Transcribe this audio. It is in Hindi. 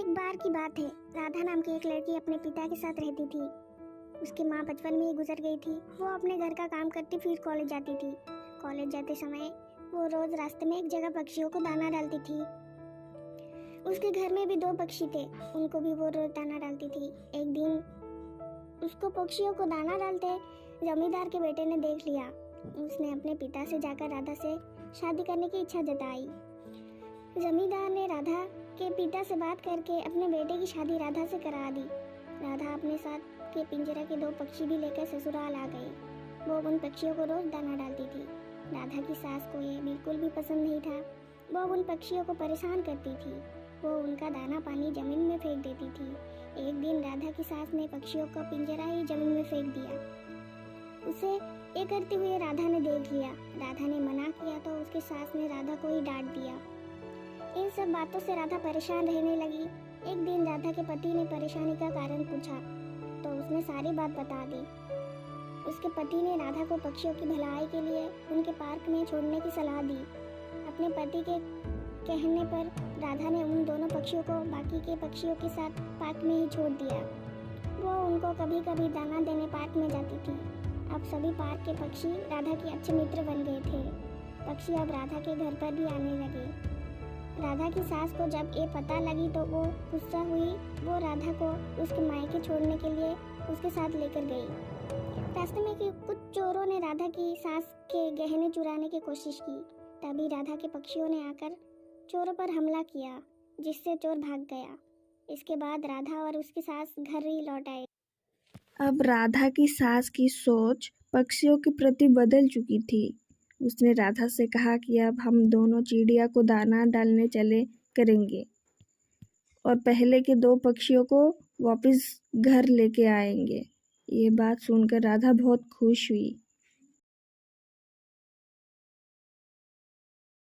एक बार की बात है। राधा नाम की एक लड़की अपने पिता के साथ रहती थी। उसकी माँ बचपन में ही गुजर गई थी। वो अपने घर का काम करती फिर कॉलेज जाती थी। कॉलेज जाते समय वो रोज रास्ते में एक जगह पक्षियों को दाना डालती थी। उसके घर में भी 2 पक्षी थे, उनको भी वो रोज दाना डालती थी। एक दिन उसको पक्षियों को दाना डालते जमींदार के बेटे ने देख लिया। उसने अपने पिता से जाकर राधा से शादी करने की इच्छा जताई। जमींदार ने राधा के पिता से बात करके अपने बेटे की शादी राधा से करा दी। राधा अपने साथ के पिंजरे के 2 पक्षी भी लेकर ससुराल आ गई। वो उन पक्षियों को रोज दाना डालती थी। राधा की सास को ये बिल्कुल भी पसंद नहीं था। वो उन पक्षियों को परेशान करती थी। वो उनका दाना पानी जमीन में फेंक देती थी। एक दिन राधा की सास ने पक्षियों का पिंजरा ही जमीन में फेंक दिया। उसे ये करते हुए राधा ने देख लिया। राधा ने मना किया तो उसकी सास ने राधा को ही डांट दिया। इन सब बातों से राधा परेशान रहने लगी। एक दिन राधा के पति ने परेशानी का कारण पूछा तो उसने सारी बात बता दी। उसके पति ने राधा को पक्षियों की भलाई के लिए उनके पार्क में छोड़ने की सलाह दी। अपने पति के कहने पर राधा ने उन दोनों पक्षियों को बाकी के पक्षियों के साथ पार्क में ही छोड़ दिया। वो उनको कभी कभी दाना देने पार्क में जाती थी। अब सभी पार्क के पक्षी राधा के अच्छे मित्र बन गए थे। पक्षी अब राधा के घर पर भी आने लगे। राधा की सास को जब ये पता लगी तो वो गुस्सा हुई। वो राधा को उसके मायके छोड़ने के लिए उसके साथ लेकर गई। रास्ते में कुछ चोरों ने राधा की सास के गहने चुराने की कोशिश की। तभी राधा के पक्षियों ने आकर चोरों पर हमला किया, जिससे चोर भाग गया। इसके बाद राधा और उसकी सास घर ही लौट आए। अब राधा की सास की सोच पक्षियों के प्रति बदल चुकी थी। उसने राधा से कहा कि अब हम दोनों चिड़िया को दाना डालने चले करेंगे और पहले के 2 पक्षियों को वापस घर लेके आएंगे। ये बात सुनकर राधा बहुत खुश हुई।